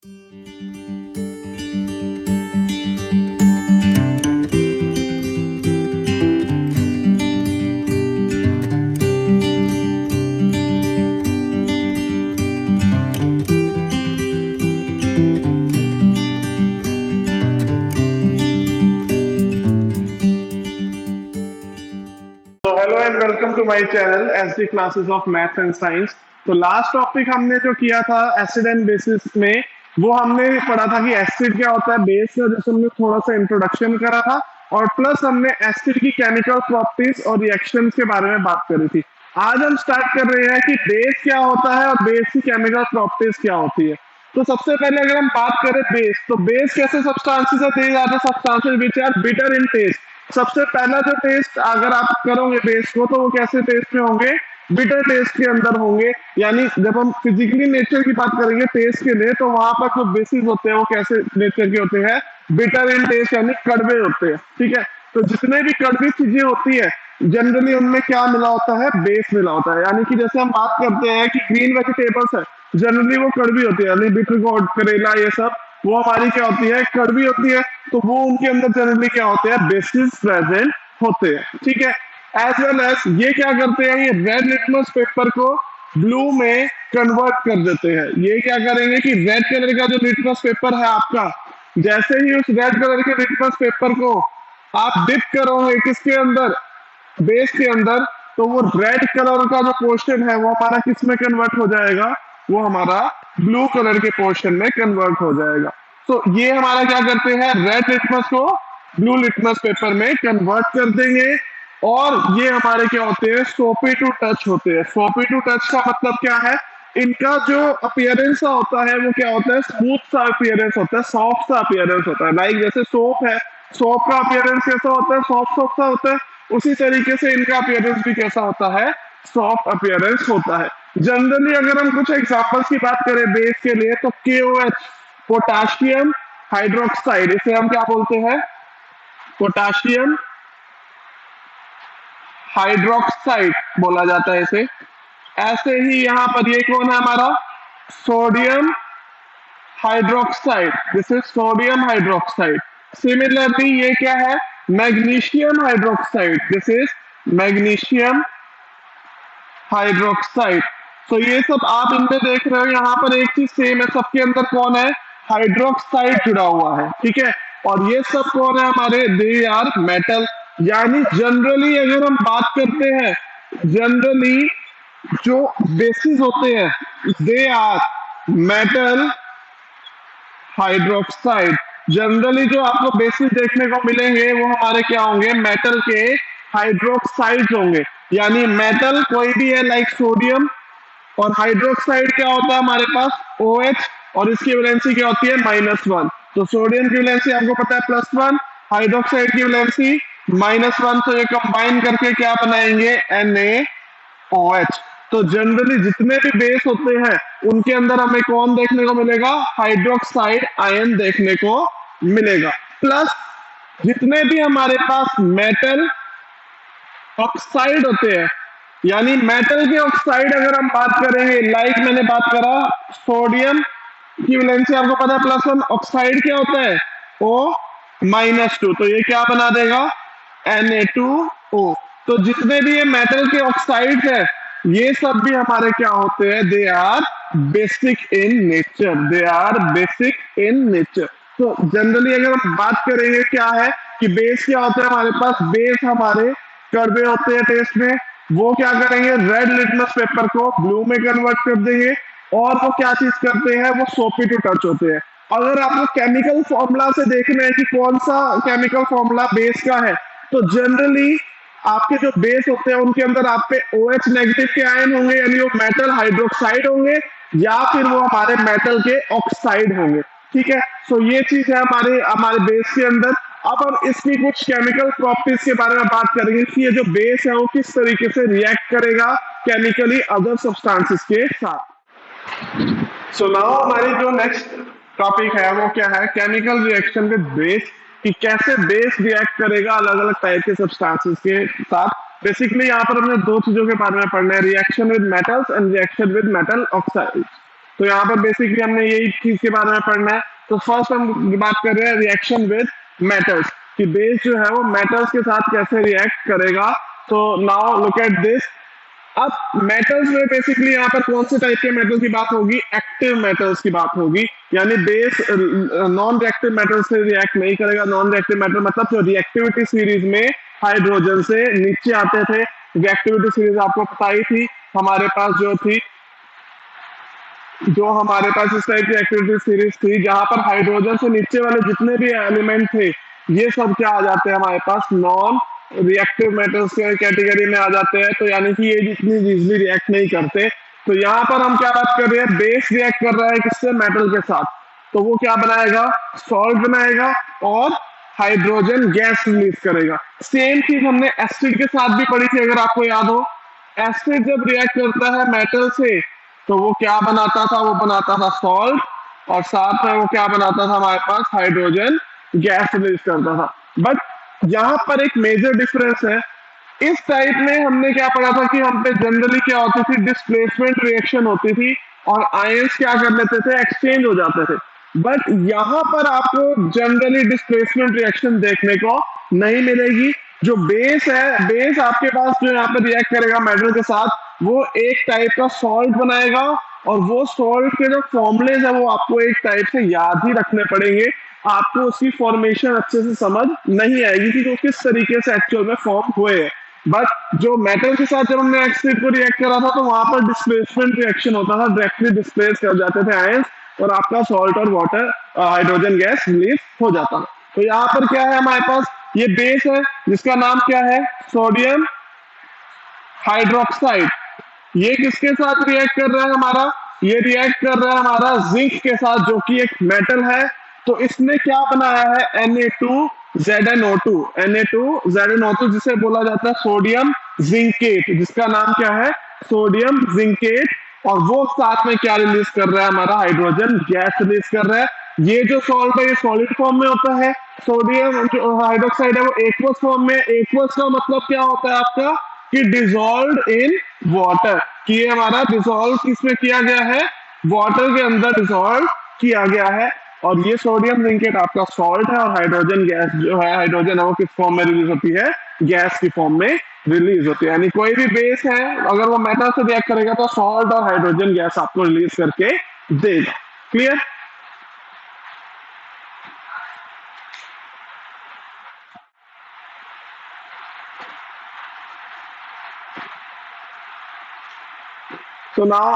तो hello and welcome to my channel SD classes of maths and science. तो last topic हमने जो किया था एसिड एंड बेसिस में, वो हमने पढ़ा था कि एसिड क्या होता है, बेस का जैसे हमने थोड़ा सा इंट्रोडक्शन करा था, और प्लस हमने एसिड की केमिकल प्रॉपर्टीज और रिएक्शंस के बारे में बात करी थी। आज हम स्टार्ट कर रहे हैं कि बेस क्या होता है और बेस की केमिकल प्रॉपर्टीज क्या होती है। तो सबसे पहले अगर हम बात करें बेस, तो बेस कैसे सब्सटेंसेस है, they are the substances which are bitter in taste. सबसे पहला जो टेस्ट अगर आप करोगे बेस को, तो वो कैसे टेस्ट में होंगे, बिटर टेस्ट के अंदर होंगे। यानी जब हम फिजिकली नेचर की बात करेंगे टेस्ट के लिए, तो वहां पर जो बेसिस होते हैं वो कैसे नेचर के होते हैं, बिटर इन टेस्ट, यानी कड़वे होते हैं। ठीक है, तो जितने भी कड़वी चीजें होती है जनरली उनमें क्या मिला होता है, बेस मिला होता है। यानी कि जैसे हम बात करते हैं कि ग्रीन वेजिटेबल्स है, जनरली वो कड़वी होती है, यानी बिटर गोड, करेला, ये सब वो हमारी क्या होती है, कड़वी होती है। तो वो उनके अंदर जनरली क्या होते हैं, बेसिस प्रेजेंट होते हैं। ठीक है, एज वेल एज ये क्या करते हैं, ये रेड लिटमस पेपर को ब्लू में कन्वर्ट कर देते हैं। ये क्या करेंगे कि रेड कलर का जो लिटमस पेपर है आपका, जैसे ही उस रेड कलर के लिटमस पेपर को आप डिप करोगे किसके अंदर, बेस के अंदर, तो वो रेड कलर का जो पोर्शन है वो हमारा किस में कन्वर्ट हो जाएगा, वो हमारा ब्लू कलर के पोर्शन में कन्वर्ट हो जाएगा। तो ये हमारा क्या करते हैं, रेड लिटमस को ब्लू लिटमस पेपर में कन्वर्ट कर देंगे। और ये हमारे क्या होते हैं, सोपी टू टच होते हैं। सोपी टू टच का मतलब क्या है, इनका जो अपीयरेंस होता है वो क्या होता है, स्मूथ सा अपीयरेंस होता है, सॉफ्ट सा अपीयरेंस होता है। लाइक जैसे सोप है, सोप का अपीयरेंस कैसा होता है, सॉफ्ट सॉफ्ट सा होता है, उसी तरीके से इनका अपीयरेंस भी कैसा होता है, सॉफ्ट अपीयरेंस होता है। जनरली अगर हम कुछ एग्जांपल्स की बात करें बेस के लिए, तो KOH, पोटाशियम हाइड्रोक्साइड, इसे हम क्या बोलते हैं, पोटाशियम हाइड्रोक्साइड बोला जाता है इसे। ऐसे ही यहाँ पर ये कौन है हमारा, sodium hydroxide, this is sodium hydroxide. Similarly ये क्या है, magnesium hydroxide, this is magnesium hydroxide. तो ये सब आप इनमें देख रहे हो, यहाँ पर एक चीज सेम है, सबके अंदर कौन है, हाइड्रोक्साइड जुड़ा हुआ है। ठीक है, और ये सब कौन है हमारे, दे आर मेटल। यानी जनरली अगर हम बात करते हैं, जनरली जो बेसिस होते हैं they are metal hydroxide. Generally जो आपको बेसिस देखने को मिलेंगे वो हमारे क्या होंगे, मेटल के हाइड्रोक्साइड होंगे। यानी मेटल कोई भी है, लाइक सोडियम, और हाइड्रोक्साइड क्या होता है हमारे पास, OH, और इसकी वैलेंसी क्या होती है, -1। तो सोडियम की वैलेंसी आपको पता है +1, हाइड्रोक्साइड की वैलेंसी -1। तो ये कंबाइन करके क्या बनाएंगे, NaOH। तो जनरली जितने भी बेस होते हैं उनके अंदर हमें कौन देखने को मिलेगा, हाइड्रोक्साइड आयन देखने को मिलेगा। प्लस जितने भी हमारे पास मेटल ऑक्साइड होते हैं, यानी मेटल के ऑक्साइड अगर हम बात करेंगे, लाइक मैंने बात करा सोडियम की वैलेंसी आपको पता है +1, ऑक्साइड क्या होता है, O-2, तो ये क्या बना देगा, Na2O। तो जितने भी ये मेटल के ऑक्साइड है ये सब भी हमारे क्या होते हैं, they are basic in nature, they are basic in nature. तो जनरली अगर हम बात करेंगे क्या है कि बेस क्या होता है हमारे पास, बेस हमारे कड़वे होते हैं टेस्ट में, वो क्या करेंगे, रेड लिटमस पेपर को ब्लू में कन्वर्ट कर देंगे। और वो क्या चीज करते हैं, वो सोपी टू टच होते हैं। अगर आपको केमिकल फॉर्मूला से देखना है कि कौन सा केमिकल फॉर्मूला बेस का है, तो जनरली आपके जो बेस होते हैं उनके अंदर आप पे OH नेगेटिव के आयन होंगे, यानी वो मेटल हाइड्रोक्साइड होंगे, या फिर वो हमारे मेटल के ऑक्साइड होंगे। ठीक है, तो ये चीज है हमारे हमारे बेस के अंदर। अब हम इसकी कुछ केमिकल प्रॉपर्टीज के बारे में बात करेंगे कि ये जो बेस है वो किस तरीके से रिएक्ट करेगा केमिकली अदर सब्सटेंसेस के साथ। सो नाउ हमारी जो नेक्स्ट टॉपिक है वो क्या है, केमिकल रिएक्शन विद बेस, कि कैसे बेस रिएक्ट करेगा अलग अलग टाइप के सब्सटेंसेस के साथ। बेसिकली यहाँ पर हमने दो चीजों के बारे में पढ़ना है, reaction with metals and reaction with metal oxide. तो यहाँ पर बेसिकली हमने यही चीज के बारे में पढ़ना है। तो फर्स्ट हम बात कर रहे हैं रिएक्शन विद मेटल्स, कि बेस जो है वो मेटल्स के साथ कैसे रिएक्ट करेगा। तो नाउ लुक एट दिस। अब मेटल्स में बेसिकली यहाँ पर कौन से टाइप के मेटल की बात होगी, एक्टिव मेटल्स की बात होगी, यानी बेस नॉन रिएक्टिव मेटल से रिएक्ट नहीं करेगा। नॉन रिएक्टिव मेटल मतलब जो रिएक्टिविटी सीरीज में हाइड्रोजन से नीचे आते थे, रिएक्टिविटी सीरीज आपको पता ही थी हमारे पास जो थी, जो हमारे पास इस टाइप की एक्टिविटी सीरीज थी जहां पर हाइड्रोजन से नीचे वाले जितने भी एलिमेंट थे ये सब क्या आ जाते हैं हमारे पास नॉन रिएक्टिव मेटल्स के कैटेगरी में आ जाते हैं। तो यानी कि ये जितनी इजीली रिएक्ट नहीं करते। तो यहाँ पर हम क्या बात कर रहे हैं, बेस रिएक्ट कर रहा है किससे, मेटल के साथ, तो वो क्या बनाएगा, सॉल्ट बनाएगा और हाइड्रोजन गैस रिलीज करेगा। सेम चीज हमने एसिड के साथ भी पढ़ी थी, अगर आपको याद हो। एसिड जब रिएक्ट करता है मेटल से तो वो क्या बनाता था, वो बनाता था सॉल्ट, और साथ में वो क्या बनाता था हमारे पास, हाइड्रोजन गैस रिलीज करता था। बट यहाँ पर एक मेजर डिफरेंस है। इस टाइप में हमने क्या पढ़ा था कि हम पे जनरली क्या होती थी, डिस्प्लेसमेंट रिएक्शन होती थी और आयंस क्या कर लेते थे, एक्सचेंज हो जाते थे। बट यहाँ पर आपको जनरली डिस्प्लेसमेंट रिएक्शन देखने को नहीं मिलेगी। जो बेस है, बेस आपके पास जो यहाँ पर रिएक्ट करेगा मेटल के साथ, वो एक टाइप का सॉल्ट बनाएगा, और वो सॉल्ट के जो फॉर्मुलेज है वो आपको एक टाइप से याद ही रखने पड़ेंगे। आपको उसकी फॉर्मेशन अच्छे से समझ नहीं आएगी कि वो किस तरीके से एक्चुअल में फॉर्म हुए हैं। बट जो मेटल के साथ जब हमने एसिड को रिएक्ट करा था तो वहां पर डिस्प्लेसमेंट रिएक्शन होता था, डायरेक्टली डिस्प्लेस कर जाते थे आयंस, और आपका सॉल्ट और वाटर हाइड्रोजन गैस रिलीज हो जाता था। तो यहाँ पर क्या है हमारे पास, ये बेस है जिसका नाम क्या है, सोडियम हाइड्रोक्साइड। ये किसके साथ रिएक्ट कर रहा है हमारा, ये रिएक्ट कर रहा है हमारा जिंक के साथ, जो कि एक मेटल है। तो इसने क्या बनाया है, Na2ZnO2, Na2ZnO2 जिसे बोला जाता है सोडियम जिंकेट, जिसका नाम क्या है, सोडियम जिंकेट। और वो साथ में क्या रिलीज कर रहा है, हमारा हाइड्रोजन गैस रिलीज कर रहा है। ये जो सॉल्ट है ये सॉलिड फॉर्म में होता है, सोडियम जो हाइड्रोक्साइड है वो एक्वस फॉर्म में। एक्वस का मतलब क्या होता है आपका, कि डिजोल्व इन वाटर, कि ये हमारा डिजोल्व किसमें किया गया है, वाटर के अंदर डिजोल्व किया गया है। और ये सोडियम जिंकेट आपका सॉल्ट है, और हाइड्रोजन गैस जो है, हाइड्रोजन है वो किस फॉर्म में रिलीज होती है, गैस की फॉर्म में रिलीज होती है। यानी कोई भी बेस है अगर वो मेटल से रिएक्ट करेगा तो सॉल्ट और हाइड्रोजन गैस आपको रिलीज करके देगा। Clear. So now,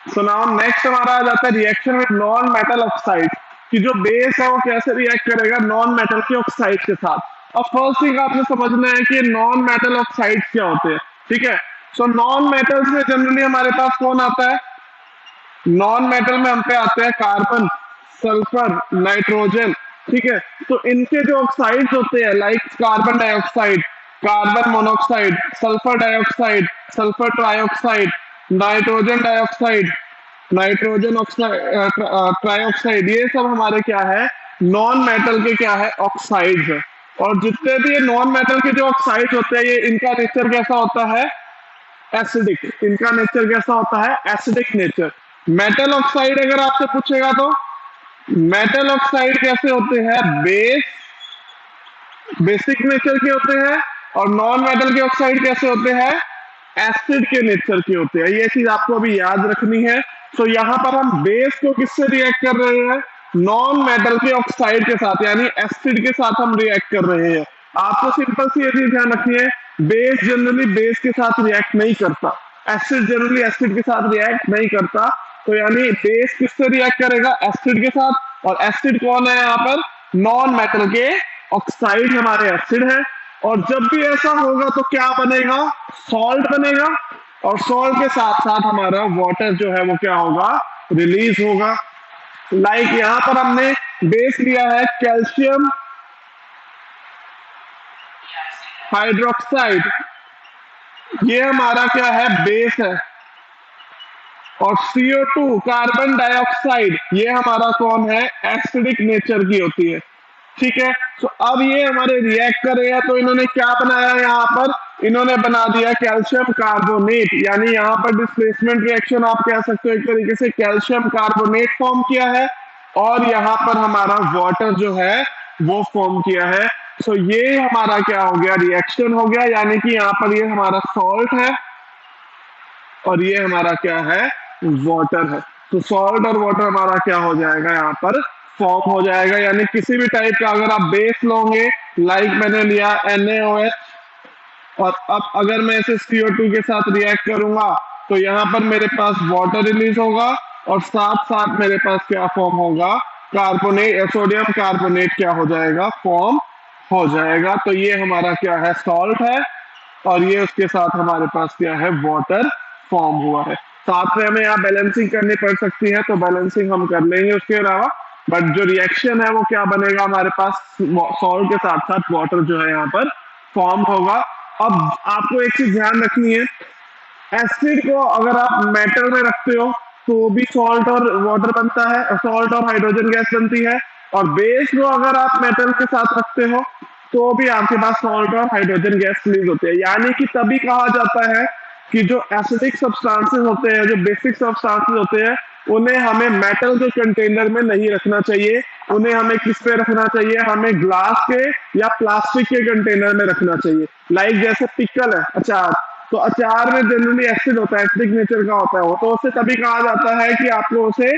so now next हमारा आ जाता है reaction with non metal oxide, कि जो बेस है वो कैसे रिएक्ट करेगा नॉन मेटल के ऑक्साइड के साथ। अब फर्स्ट थिंग आपने समझना है कि नॉन मेटल ऑक्साइड क्या होते हैं, ठीक है। सो नॉन मेटल्स में जनरली हमारे पास कौन आता है, नॉन मेटल में हम पे आते हैं कार्बन, सल्फर, नाइट्रोजन, ठीक है। तो इनके जो ऑक्साइड्स होते हैं, like carbon dioxide, carbon monoxide, sulphur dioxide, sulphur trioxide, nitrogen dioxide, nitrogen oxide, trioxide, ये सब हमारे क्या है, नॉन मेटल के क्या है, ऑक्साइड्स है। और जितने भी ये नॉन मेटल के जो ऑक्साइड होते हैं, ये इनका नेचर कैसा होता है, एसिडिक। इनका नेचर कैसा होता है, एसिडिक नेचर। मेटल ऑक्साइड अगर आपसे पूछेगा तो मेटल ऑक्साइड कैसे होते हैं, बेसिक नेचर के होते हैं, और नॉन मेटल के ऑक्साइड कैसे होते हैं, एसिड के नेचर के होते हैं। ये चीज आपको अभी याद रखनी है। तो यहाँ पर हम बेस को किससे रिएक्ट कर रहे हैं, नॉन मेटल के ऑक्साइड के साथ, यानी एसिड के साथ हम रिएक्ट कर रहे हैं। आपको सिंपल सी ये चीज ध्यान रखनी है, बेस जनरली बेस के साथ रिएक्ट नहीं करता, एसिड जनरली एसिड के साथ रिएक्ट नहीं करता। तो यानी बेस किससे रिएक्ट करेगा, एसिड के साथ। और एसिड कौन है यहाँ पर, नॉन मेटल के ऑक्साइड हमारे एसिड है। और जब भी ऐसा होगा तो क्या बनेगा, सॉल्ट बनेगा, और सॉल्ट के साथ साथ हमारा वाटर जो है वो क्या होगा, रिलीज होगा। लाइक यहां पर हमने बेस लिया है कैल्शियम हाइड्रोक्साइड, ये हमारा क्या है, बेस है। और CO2 कार्बन डाइऑक्साइड, ये हमारा कौन है, एसिडिक नेचर की होती है, ठीक है। तो अब ये हमारे रिएक्ट करेगा तो इन्होंने क्या बनाया है यहाँ पर, इन्होंने बना दिया कैल्शियम कार्बोनेट, यानी यहाँ पर डिस्प्लेसमेंट रिएक्शन आप कह सकते हो एक तरीके से, कैल्शियम कार्बोनेट फॉर्म किया है और यहाँ पर हमारा वाटर जो है वो फॉर्म किया है। सो ये हमारा क्या हो गया, रिएक्शन हो गया, यानी कि यहाँ पर ये हमारा सॉल्ट है और ये हमारा क्या है, वाटर है। तो सॉल्ट और वाटर हमारा क्या हो जाएगा, यहाँ पर फॉर्म हो जाएगा। यानी किसी भी टाइप का अगर आप बेस लोगे, लाइक मैंने लिया NaOH, और अब अगर मैं इसे CO2 के साथ रिएक्ट करूंगा तो यहाँ पर मेरे पास वाटर रिलीज होगा और साथ साथ मेरे पास क्या फॉर्म होगा, कार्बोनेट, सोडियम कार्बोनेट क्या हो जाएगा, फॉर्म हो जाएगा। तो ये हमारा क्या है, सॉल्ट है और ये उसके साथ हमारे पास क्या है, वाटर फॉर्म हुआ है। साथ में हमें यहाँ बैलेंसिंग करनी पड़ सकती है, तो बैलेंसिंग हम कर लेंगे उसके अलावा, बट जो रिएक्शन है वो क्या बनेगा, हमारे पास सॉल्ट के साथ साथ वाटर जो है यहाँ पर फॉर्म होगा। अब आपको एक चीज ध्यान रखनी है, एसिड को अगर आप मेटल में रखते हो तो भी सॉल्ट और वाटर बनता है, सॉल्ट और हाइड्रोजन गैस बनती है, और बेस को अगर आप मेटल के साथ रखते हो तो भी आपके पास सॉल्ट और हाइड्रोजन गैस रिलीज होते हैं। यानी कि तभी कहा जाता है कि जो एसिडिक सब्सटेंसेस होते हैं, जो बेसिक सब्सटेंसेस होते हैं, उन्हें हमें मेटल के कंटेनर में नहीं रखना चाहिए, उन्हें हमें किस पे रखना चाहिए, हमें ग्लास के या प्लास्टिक के कंटेनर में रखना चाहिए। लाइक जैसे पिकल है, अचार, तो अचार में जनरली एसिड होता है, एसिडिक नेचर का होता है वो, तो उसे तभी कहा जाता है कि आपको उसे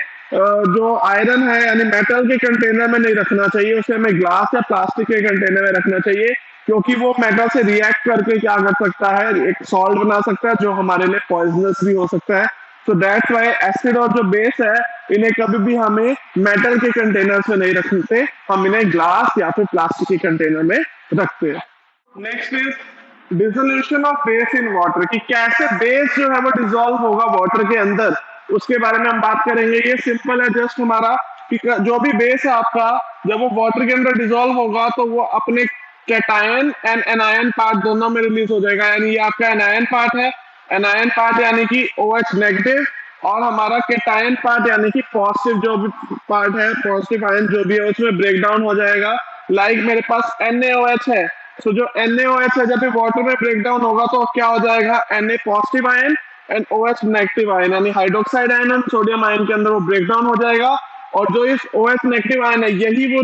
जो आयरन है यानी मेटल के कंटेनर में नहीं रखना चाहिए, उसे हमें ग्लास या प्लास्टिक के कंटेनर में रखना चाहिए, क्योंकि वो मेटल से रिएक्ट करके क्या कर सकता है, एक सॉल्ट बना सकता है जो हमारे लिए पॉइजनस भी हो सकता है। तो दैट्स वाई एसिड और जो बेस है इन्हें कभी भी हमें मेटल के कंटेनर्स में नहीं रखते, हम इन्हें ग्लास या फिर प्लास्टिक के कंटेनर में रखते हैं। Next is dissolution of base in water, कि कैसे बेस जो है वो डिसॉल्व होगा वाटर के अंदर, उसके बारे में हम बात करेंगे। ये सिंपल है, जस्ट हमारा कि जो भी बेस है आपका, जब वो वाटर के अंदर डिसॉल्व होगा तो वो अपने कैटायन एंड एनायन पार्ट दोनों में रिलीज हो जाएगा। यानी ये आपका एनायन पार्ट है, एनायन पार्ट यानी कि OH नेगेटिव, और हमारा कैटायन पार्ट यानी कि पॉजिटिव जो भी पार्ट है, पॉजिटिव आयन जो भी है उसमें ब्रेक डाउन हो जाएगा। लाइक मेरे पास NaOH है, तो जो NaOH है जब भी वाटर में ब्रेक डाउन होगा तो क्या हो जाएगा, Na positive ion and OH negative ion, यानी hydroxide ion and sodium ion के अंदर वो ब्रेक डाउन हो जाएगा। और जो इस OH नेगेटिव आयन है यही वो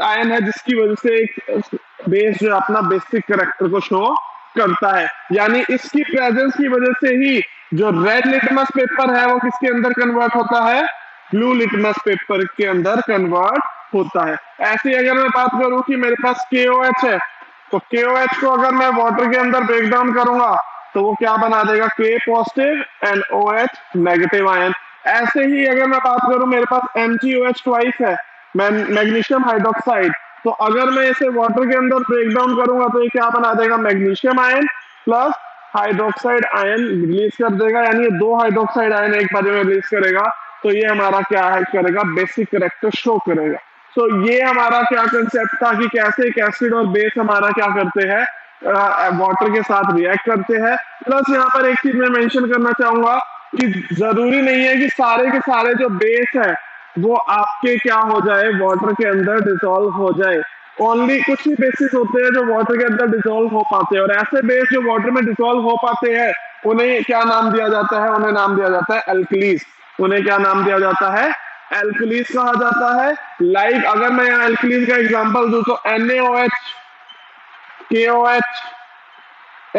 आयन है जिसकी वजह से एक बेस जो अपना बेसिक कैरेक्टर को शो करता है। यानी इसकी प्रेजेंस की वजह से ही जो रेड लिटमस पेपर है वो किसके अंदर कन्वर्ट होता है, ब्लू लिटमस पेपर के अंदर कन्वर्ट होता है। ऐसे ही अगर मैं बात करूं कि मेरे पास KOH है, तो KOH को अगर मैं वाटर के अंदर ब्रेक डाउन करूंगा तो वो क्या बना देगा, K positive and OH negative ion. ऐसे ही अगर मैं बात करूं मेरे पास MgOH ट्वाइस है, मैग्नीशियम हाइड्रोक्साइड, तो अगर मैं इसे वाटर के अंदर ब्रेक डाउन करूंगा तो ये क्या बना देगा, magnesium ion plus hydroxide ion release कर देगा। यानी ये दो हाइड्रोक्साइड आयन एक बार में रिलीज करेगा, तो ये हमारा क्या है करेगा, बेसिक कैरेक्टर शो करेगा। तो ये हमारा क्या कंसेप्ट था कि कैसे एक एसिड और बेस हमारा क्या करते हैं, वाटर के साथ रिएक्ट करते हैं। प्लस यहाँ पर एक चीज मैं मेंशन करना चाहूंगा कि जरूरी नहीं है कि सारे के सारे जो बेस है वो आपके क्या हो जाए, वाटर के अंदर डिसॉल्व हो जाए। ओनली कुछ ही बेसिस होते हैं जो वाटर के अंदर डिसॉल्व हो पाते हैं, और ऐसे बेस जो वाटर में डिसॉल्व हो पाते हैं उन्हें क्या नाम दिया जाता है, उन्हें नाम दिया जाता है एल्कलीज। उन्हें क्या नाम दिया जाता है, एल्कलीज कहा जाता है। लाइक अगर मैं यहाँ एल्कलीज का एग्जांपल दूं तो NaOH, KOH,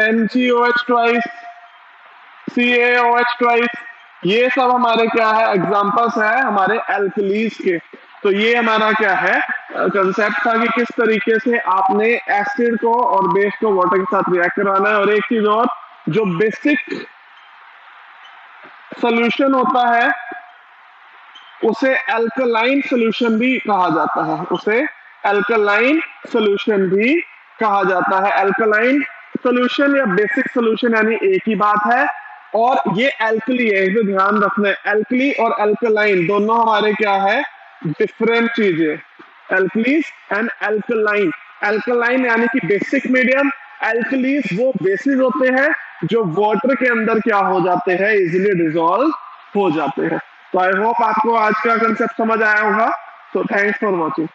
MgOH twice, CaOH twice, ये सब हमारे क्या है, एग्जांपल्स है हमारे एल्कलीज के। तो ये हमारा क्या है कंसेप्ट था कि किस तरीके से आपने एसिड को और बेस को वाटर के साथ रिएक्ट करवाना है। और एक चीज और, जो बेसिक सॉल्यूशन होता है उसे अल्कलाइन सॉल्यूशन भी कहा जाता है, उसे अल्कलाइन सॉल्यूशन भी कहा जाता है। अल्कलाइन सॉल्यूशन या बेसिक सॉल्यूशन यानी एक ही बात है, और ये एल्कली है, इसे ध्यान रखना है। एल्कली और अल्कलाइन दोनों हमारे क्या है, डिफरेंट चीजें। एल्कलीज एंड अल्कलाइन, अल्कलाइन यानी कि बेसिक मीडियम, एल्कलीज वो बेसिस होते हैं जो वाटर के अंदर क्या हो जाते हैं, इजिली डिसॉल्व हो जाते हैं। तो आई होप आपको आज का कंसेप्ट समझ आया होगा। तो थैंक्स फॉर वॉचिंग।